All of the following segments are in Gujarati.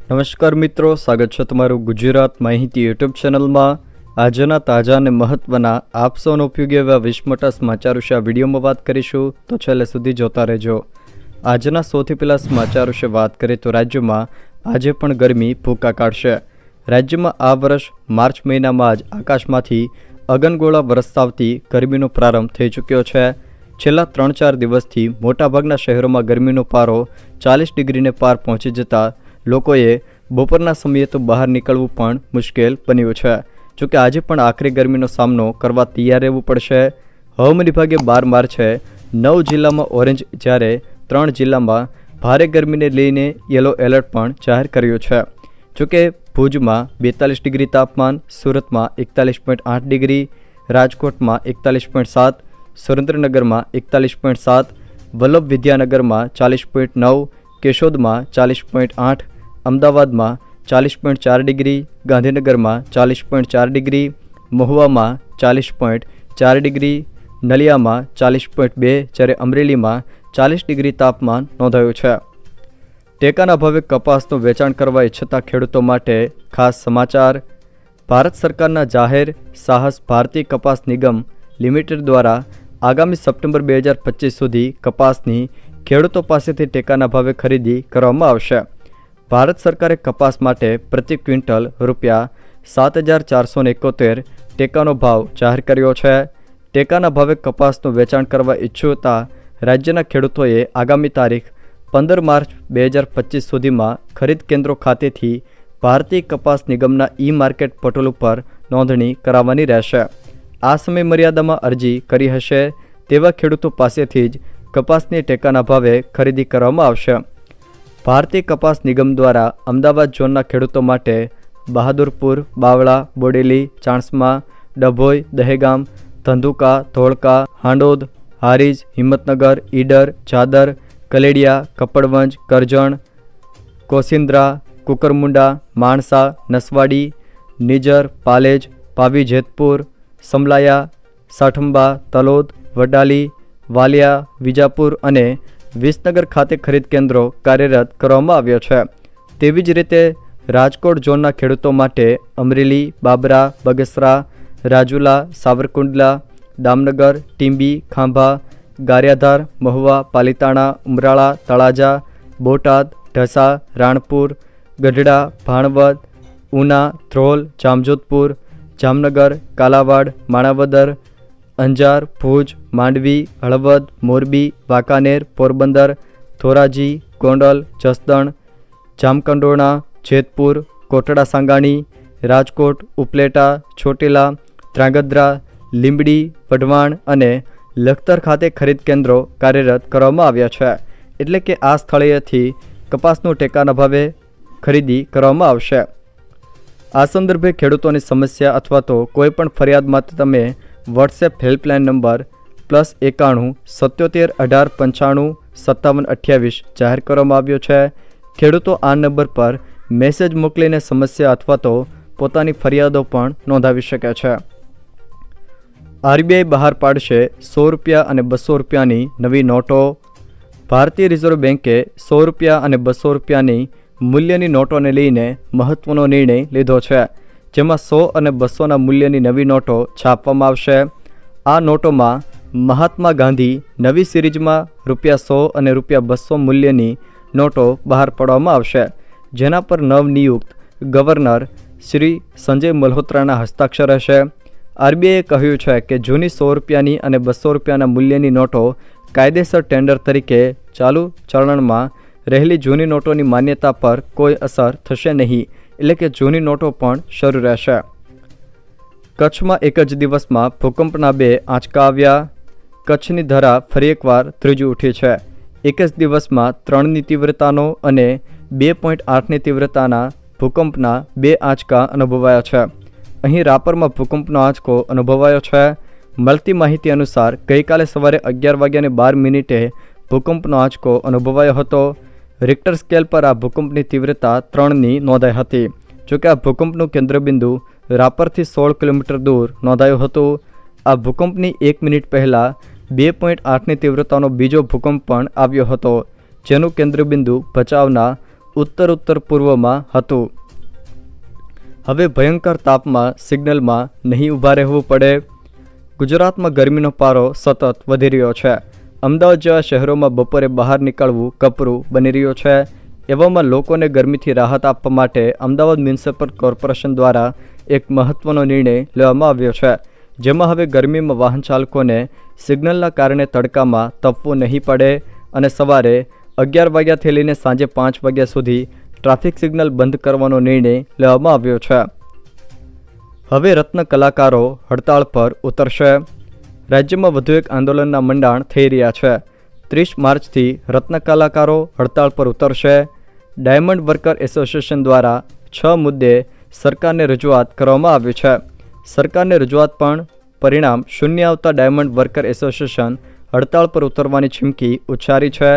નમસ્કાર મિત્રો, સ્વાગત છે તમારું ગુજરાત માહિતી યુટ્યુબ ચેનલમાં। આજના તાજા અને મહત્વના આપ સૌનો ઉપયોગી એવા 20 મોટા સમાચાર વિશે આ વિડીયોમાં વાત કરીશું, તો છેલ્લે સુધી જોતા રહેજો। આજના સૌથી પહેલા સમાચાર વિશે વાત કરીએ તો રાજ્યમાં આજે પણ ગરમી ભૂકા કાઢશે। રાજ્યમાં આ વર્ષ માર્ચ મહિનામાં જ આકાશમાંથી અગનગોળા વરસતાવતી ગરમીનો પ્રારંભ થઈ ચૂક્યો છે। છેલ્લા 3-4 દિવસથી મોટાભાગના શહેરોમાં ગરમીનો પારો 40 ડિગ્રીને પાર પહોંચી જતા લોકોએ બપોરના સમયે તો બહાર નીકળવું પણ મુશ્કેલ બન્યું છે। જોકે આજે પણ આખરી ગરમીનો સામનો કરવા તૈયાર રહેવું પડશે। હવામાન વિભાગે 12 માર્ચે 9 જિલ્લામાં ઓરેન્જ જ્યારે 3 જિલ્લામાં ભારે ગરમીને લઈને યલો એલર્ટ પણ જાહેર કર્યું છે। જોકે ભુજમાં 42 ડિગ્રી તાપમાન, સુરતમાં 41.8 ડિગ્રી, રાજકોટમાં 41.7, સુરેન્દ્રનગરમાં 41.7, વલ્લભ વિદ્યાનગરમાં 40.9, કેશોદમાં 40.8, અમદાવાદમાં 40.4 ડિગ્રી, ગાંધીનગરમાં 40.4 ડિગ્રી, મહુવામાં 40.4 ડિગ્રી, નલિયામાં 40.2 જ્યારે અમરેલીમાં 40 ડિગ્રી તાપમાન નોંધાયું છે। ટેકાના ભાવે કપાસનું વેચાણ કરવા ઈચ્છતા ખેડૂતો માટે ખાસ સમાચાર। ભારત સરકારના જાહેર સાહસ ભારતીય કપાસ નિગમ લિમિટેડ દ્વારા આગામી સપ્ટેમ્બર 2025 સુધી કપાસની ખેડૂતો પાસેથી ટેકાના ભાવે ખરીદી કરવામાં આવશે। ભારત સરકારે કપાસ માટે પ્રતિ ક્વિન્ટલ ₹7,471 ટેકાનો ભાવ જાહેર કર્યો છે। ટેકાના ભાવે કપાસનું વેચાણ કરવા ઈચ્છતા રાજ્યના ખેડૂતોએ આગામી તારીખ 15 માર્ચ 2025 સુધીમાં ખરીદ કેન્દ્રો ખાતેથી ભારતીય કપાસ નિગમના ઈ-માર્કેટ પોર્ટલ ઉપર નોંધણી કરાવવાની રહેશે। આ સમય મર્યાદામાં અરજી કરી હશે તેવા ખેડૂતો પાસેથી જ કપાસની ટેકાના ભાવે ખરીદી કરવામાં આવશે। ભારતીય કપાસ નિગમ દ્વારા અમદાવાદ ઝોનના ખેડૂતો માટે બહાદુરપુર, બાવળા, બોડેલી, ચાણસ્મા, ડભોઈ, દહેગામ, ધંધુકા, ધોળકા, હાંડોદ, હારીજ, હિંમતનગર, ઈડર, ચાદર, કલેડિયા, કપડવંજ, કરજણ, કોસિન્દ્રા, કુકરમુંડા, માણસા, નસવાડી, નિજર, પાલેજ, પાવી જેતપુર, સમલાયા, સાઠંબા, તલોદ, વડાલી, વાલિયા, વિજાપુર અને વિસનગર ખાતે ખરીદ કેન્દ્રો કાર્યરત કરવામાં આવ્યો છે। તેવી જ રીતે રાજકોટ ઝોનના ખેડૂતો માટે અમરેલી, બાબરા, બગસરા, રાજુલા, સાવરકુંડલા, દામનગર, ટીંબી, ખાંભા, ગારિયાધાર, મહુવા, પાલિતાણા, ઉમરાળા, તળાજા, બોટાદ, ઢસા, રાણપુર, ગઢડા, ભાણવડ, ઉના, ધ્રોલ, જામજોધપુર, જામનગર, કાલાવાડ, માણાવદર, અંજાર, ભુજ, માંડવી, હળવદ, મોરબી, વાંકાનેર, પોરબંદર, ધોરાજી, ગોંડલ, જસદણ, જામકંડોરણા, જેતપુર, કોટડા સાંગાણી, રાજકોટ, ઉપલેટા, ચોટીલા, ધ્રાંગધ્રા, લીંબડી, વઢવાણ અને લખતર ખાતે ખરીદ કેન્દ્રો કાર્યરત કરવામાં આવ્યા છે। એટલે કે આ સ્થળેથી કપાસનું ટેકાના ભાવે ખરીદી કરવામાં આવશે। આ સંદર્ભે ખેડૂતોની સમસ્યા અથવા તો કોઈપણ ફરિયાદ માટે તમે વોટ્સએપ હેલ્પલાઇન નંબર +91 77 18 95 57 28 જાહેર કરવામાં આવ્યો છે। ખેડૂતો આ નંબર પર મેસેજ મોકલીને સમસ્યા અથવા તો પોતાની ફરિયાદો પણ નોંધાવી શકે છે। આરબીઆઈ બહાર પાડશે ₹100 અને ₹200ની નવી નોટો। ભારતીય રિઝર્વ બેન્કે ₹100 અને ₹200ની મૂલ્યની નોટોને લઈને મહત્વનો નિર્ણય લીધો છે, જેમાં 100 અને 200ના મૂલ્યની નવી નોટો છાપવામાં આવશે। આ નોટોમાં મહાત્મા ગાંધી નવી સિરીઝમાં ₹100 અને ₹200 મૂલ્યની નોટો બહાર પાડવામાં આવશે, જેના પર નવનિયુક્ત ગવર્નર શ્રી સંજય મલ્હોત્રાના હસ્તાક્ષર હશે। આરબીઆઈએ કહ્યું છે કે જૂની ₹100ની અને ₹200ના મૂલ્યની નોટો કાયદેસર ટેન્ડર તરીકે ચાલુ ચલણમાં રહેલી જૂની નોટોની માન્યતા પર કોઈ અસર થશે નહીં, એટલે કે જૂની નોટો પણ શરૂ રહેશે। કચ્છમાં એક જ દિવસમાં ભૂકંપના 2 આંચકા આવ્યા। કચ્છની ધરા ફરી એકવાર ધ્રુજી ઉઠી છે। એક જ દિવસમાં 3ની તીવ્રતાનો અને 2.8ની તીવ્રતાના ભૂકંપના 2 આંચકા અનુભવાયા છે। અહીં રાપરમાં ભૂકંપનો આંચકો અનુભવાયો છે। મળતી માહિતી અનુસાર ગઈકાલે સવારે 11:12 ભૂકંપનો આંચકો અનુભવાયો હતો। રિક્ટર સ્કેલ પર આ ભૂકંપની તીવ્રતા 3ની નોંધાઈ હતી। જોકે આ ભૂકંપનું કેન્દ્રબિંદુ રાપરથી 16 કિલોમીટર દૂર નોંધાયું હતું। આ ભૂકંપની 1 મિનિટ પહેલાં 2.8ની તીવ્રતાનો બીજો ભૂકંપ પણ આવ્યો હતો, જેનું કેન્દ્રબિંદુ ભચાઉના ઉત્તર પૂર્વમાં હતું. હવે ભયંકર તાપમાં સિગ્નલમાં નહીં ઊભા રહેવું પડે. ગુજરાતમાં ગરમીનો પારો સતત વધી રહ્યો છે. અમદાવાદ જેવા શહેરોમાં બપોરે બહાર નીકળવું કપરું બની રહ્યું છે. એવામાં લોકોને ગરમીથી રાહત આપવા માટે અમદાવાદ મ્યુનિસિપલ કોર્પોરેશન દ્વારા એક મહત્વનો નિર્ણય લેવામાં આવ્યો છે, જેમાં હવે ગરમીમાં વાહન ચાલકોને સિગ્નલના કારણે તડકામાં તપવું નહીં પડે અને સવારે 11 વાગ્યાથી લઈને સાંજે 5 વાગ્યા સુધી ટ્રાફિક સિગ્નલ બંધ કરવાનો નિર્ણય લેવામાં આવ્યો છે. હવે રત્ન કલાકારો હડતાળ પર ઉતરશે. રાજ્યમાં વધુ એક આંદોલનના મંડાણ થઈ રહ્યા છે. 30 માર્ચથી રત્ન કલાકારો હડતાળ પર ઉતરશે. ડાયમંડ વર્કર એસોસિએશન દ્વારા 6 મુદ્દે સરકારને રજૂઆત કરવામાં આવી છે. સરકારને રજૂઆત પણ પરિણામ શૂન્ય આવતા ડાયમંડ વર્કર એસોસિએશન હડતાળ પર ઉતરવાની ચીમકી ઉચ્ચારી છે.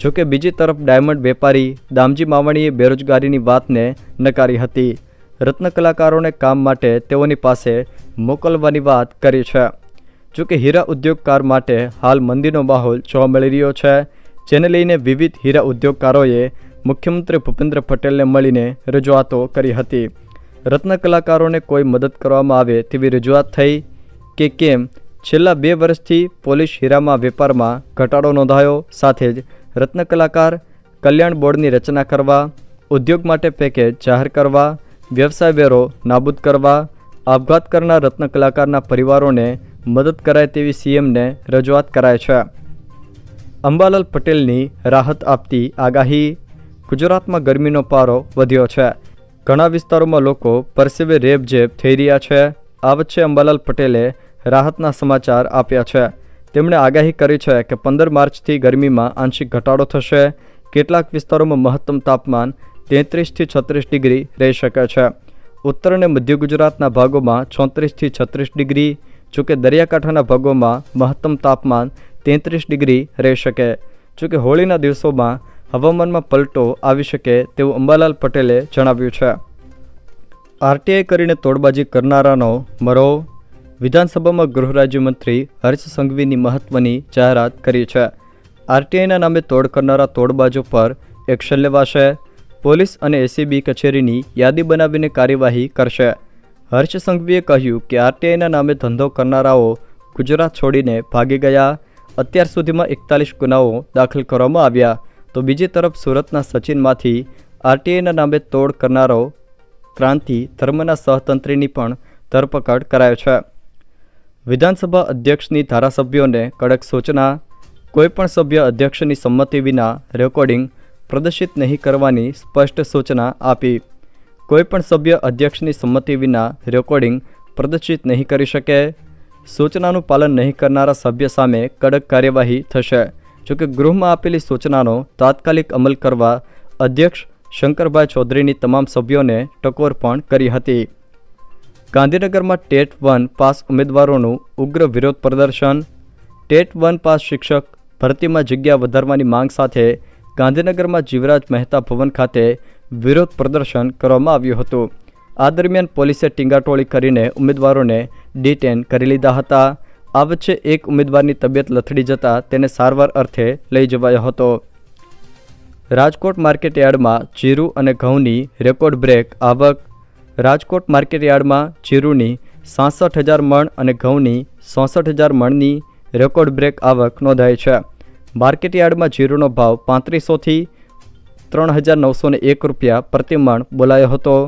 જોકે બીજી તરફ ડાયમંડ વેપારી દામજી માવાણીએ બેરોજગારીની વાતને નકારી હતી. રત્ન કલાકારોને કામ માટે તેઓની પાસે મોકલવાની વાત કરી છે. જોકે હીરા ઉદ્યોગકાર માટે હાલ મંદીનો માહોલ જોવા મળી રહ્યો છે, જેને લઈને વિવિધ હીરા ઉદ્યોગકારોએ મુખ્યમંત્રી ભૂપેન્દ્ર પટેલને મળીને રજૂઆતો કરી હતી. રત્ન કલાકારોને કોઈ મદદ કરવામાં આવે તેવી રજૂઆત થઈ કે કેમ છેલ્લા 2 વર્ષથી પોલિશ હીરામાં વેપારમાં ઘટાડો નોંધાયો. સાથે જ રત્ન કલાકાર કલ્યાણ બોર્ડની રચના કરવા, ઉદ્યોગ માટે પેકેજ જાહેર કરવા, વ્યવસાય વેરો નાબૂદ કરવા, આપઘાત કરનાર રત્ન કલાકારના પરિવારોને મદદ કરાય તેવી સીએમને રજૂઆત કરાય છે. અંબાલાલ પટેલની રાહત આપતી આગાહી. ગુજરાતમાં ગરમીનો પારો વધ્યો છે. ઘણા વિસ્તારોમાં લોકો પરસેવે રેબઝેબ થઈ રહ્યા છે. આ વચ્ચે અંબાલાલ પટેલે રાહતના સમાચાર આપ્યા છે. તેમણે આગાહી કરી છે કે 15 માર્ચથી ગરમીમાં આંશિક ઘટાડો થશે. કેટલાક વિસ્તારોમાં મહત્તમ તાપમાન 33થી 36 ડિગ્રી રહી શકે છે. ઉત્તર અને મધ્ય ગુજરાતના ભાગોમાં 34થી 36 ડિગ્રી, જોકે દરિયાકાંઠાના ભાગોમાં મહત્તમ તાપમાન 33 ડિગ્રી રહી શકે. જોકે હોળીના દિવસોમાં હવામાનમાં પલટો આવી શકે તેવું અંબાલાલ પટેલે જણાવ્યું છે. આરટીઆઈ કરીને તોડબાજી કરનારાનો મરો. વિધાનસભામાં ગૃહ રાજ્યમંત્રી હર્ષ સંઘવીની મહત્વની જાહેરાત કરી છે. આરટીઆઈના નામે તોડ કરનારા તોડબાજો પર એક્શન લેવાશે. પોલીસ અને એસીબી કચેરીની યાદી બનાવીને કાર્યવાહી કરશે. હર્ષ સંઘવીએ કહ્યું કે આરટીઆઈના નામે ધંધો કરનારાઓ ગુજરાત છોડીને ભાગી ગયા. અત્યાર સુધીમાં 41 ગુનાઓ દાખલ કરવામાં આવ્યા. તો બીજી તરફ સુરતના સચિનમાંથી આરટીઆઈના નામે તોડ કરનારો ક્રાંતિ ધર્મના સહતંત્રીની પણ ધરપકડ કરાયો છે. વિધાનસભા અધ્યક્ષની ધારાસભ્યોને કડક સૂચના. કોઈપણ સભ્ય અધ્યક્ષની સંમતિ વિના રેકોર્ડિંગ પ્રદર્શિત નહીં કરવાની સ્પષ્ટ સૂચના આપી. કોઈપણ સભ્ય અધ્યક્ષની સંમતિ વિના રેકોર્ડિંગ પ્રદર્શિત નહીં કરી શકે. સૂચનાનું પાલન નહીં કરનારા સભ્ય સામે કડક કાર્યવાહી થશે. જોકે ગૃહમાં આપેલી સૂચનાનો તાત્કાલિક અમલ કરવા અધ્યક્ષ શંકરભાઈ ચૌધરીની તમામ સભ્યોને ટકોર પણ કરી હતી. ગાંધીનગરમાં ટેટ 1 પાસ ઉમેદવારોનું ઉગ્ર વિરોધ પ્રદર્શન. ટેટ 1 પાસ શિક્ષક ભરતીમાં જગ્યા વધારવાની માંગ સાથે ગાંધીનગરમાં જીવરાજ મહેતા ભવન ખાતે વિરોધ પ્રદર્શન કરવામાં આવ્યું હતું. આ દરમિયાન પોલીસે ટીંગાટોળી કરીને ઉમેદવારોને ડિટેન કરી લીધા હતા. આ વચ્ચે એક ઉમેદવારની તબિયત લથડી જતાં તેને સારવાર અર્થે લઈ જવાયો હતો. રાજકોટ માર્કેટયાર્ડમાં જીરું અને ઘઉંની રેકોર્ડ બ્રેક આવક. રાજકોટ માર્કેટયાર્ડમાં જીરુંની 66,000 મણ અને ઘઉંની 64,000 મણની રેકોર્ડ બ્રેક આવક નોંધાઈ છે. માર્કેટયાર્ડમાં જીરુંનો ભાવ 3500થી 3,901 રૂપિયા પ્રતિ મણ બોલાયો હતો.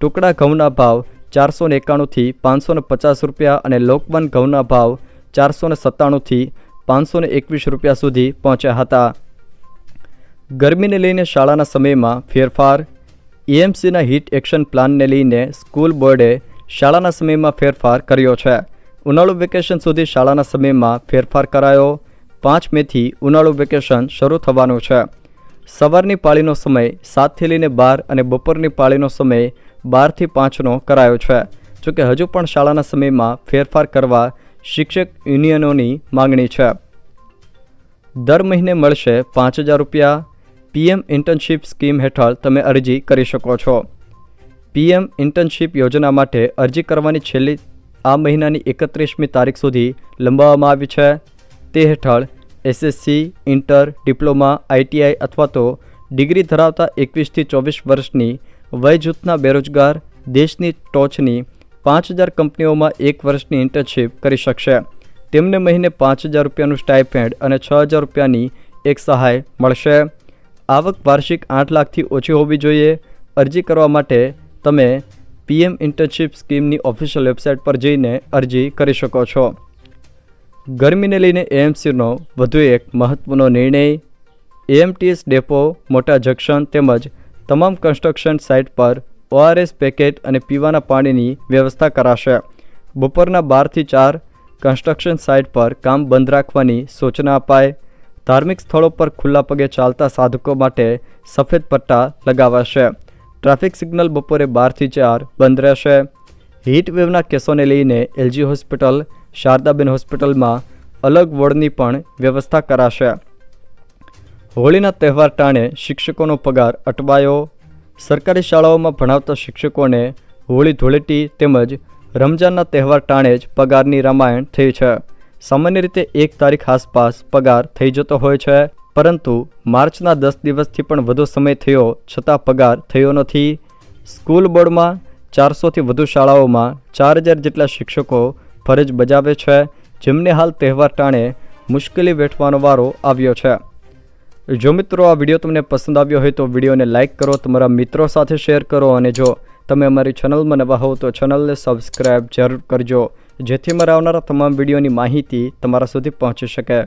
ટુકડા ઘઉંના ભાવ 491થી 550 રૂપિયા અને લોકવન ઘઉંના ભાવ 497થી 521 રૂપિયા સુધી પહોંચ્યા હતા. ગરમીને લઈને શાળાના સમયમાં ફેરફાર. એએમસીના હીટ એક્શન પ્લાનને લઈને સ્કૂલ બોર્ડે શાળાના સમયમાં ફેરફાર કર્યો છે. ઉનાળુ વેકેશન સુધી શાળાના સમયમાં ફેરફાર કરાયો. 5 મેથી ઉનાળુ વેકેશન શરૂ થવાનું છે. સવારની પાળીનો સમય 7થી લઈને 12 અને બપોરની પાળીનો સમય 12થી 5નો કરાયો છે. જોકે હજુ પણ શાળાના સમયમાં ફેરફાર કરવા શિક્ષક યુનિયનોની માંગણી છે. દર મહિને મળશે 5,000 રૂપિયા. પીએમ ઇન્ટર્નશીપ સ્કીમ હેઠળ તમે અરજી કરી શકો છો. પીએમ ઇન્ટર્નશીપ યોજના માટે અરજી કરવાની છેલ્લી આ મહિનાની 31મી તારીખ સુધી લંબાવવામાં આવી છે. તે હેઠળ એસએસસી, ઇન્ટર, ડિપ્લોમા, આઈટીઆઈ અથવા તો ડિગ્રી ધરાવતા 21 થી 24 વર્ષની વય જૂથના બેરોજગાર દેશની ટોચની 5000 કંપનીઓમાં 1 વર્ષની ઇન્ટર્નશીપ કરી શકશે. તેમને મહિને 5000 રૂપિયાનું સ્ટાઇપેન્ડ અને 6000 રૂપિયાની એક સહાય મળશે. આવક વાર્ષિક 8 લાખથી ઓછી હોવી જોઈએ. અરજી કરવા માટે તમે PM ઇન્ટર્નશીપ સ્કીમની ઓફિશિયલ વેબસાઇટ પર જઈને અરજી કરી શકો છો. ગરમીને લઈને AMCનો વધુ એક મહત્વનો નિર્ણય. AMTS ડેપો, મોટા જંકશન તેમજ તમામ કન્સ્ટ્રક્શન સાઇટ પર ORS પેકેટ અને પીવાના પાણીની વ્યવસ્થા કરાશે. બપોરના 12 થી 4 કન્સ્ટ્રક્શન સાઇટ પર કામ બંધ રાખવાની સૂચના અપાય. ધાર્મિક સ્થળો પર ખુલ્લા પગે ચાલતા સાધકો માટે સફેદ પટ્ટા લગાવાશે. ટ્રાફિક સિગ્નલ બપોરે 12 થી 4 બંધ રહેશે. હીટ વેવના કેસોને લઈને LG હોસ્પિટલ, શારદાબેન હોસ્પિટલમાં અલગ વોર્ડની પણ વ્યવસ્થા કરાશે. હોળીના તહેવાર ટાણે શિક્ષકોનો પગાર અટવાયો. સરકારી શાળાઓમાં ભણાવતા શિક્ષકોને હોળી ધૂળેટી તેમજ રમજાનના તહેવાર ટાણે જ પગારની રામાયણ થઈ છે. સામાન્ય રીતે 1 તારીખ આસપાસ પગાર થઈ જતો હોય છે, પરંતુ માર્ચના 10 દિવસથી પણ વધુ સમય થયો છતાં પગાર થયો નથી. સ્કૂલ બોર્ડમાં 400થી વધુ શાળાઓમાં 4000 જેટલા શિક્ષકો ફરજ બજાવે છે, જેમને હાલ તહેવાર ટાણે મુશ્કેલી વેઠવાનો વારો આવ્યો છે. જો મિત્રો આ વિડીયો તમને પસંદ આવ્યો હોય તો વિડીયોને લાઇક કરો, તમારા મિત્રો સાથે શેર કરો અને જો તમે અમારી ચેનલમાં નવા હો તો ચેનલને સબસ્ક્રાઈબ જરૂર કરજો, જેથી મારા આવનારા તમામ વિડીયોની માહિતી તમારા સુધી પહોંચી શકે.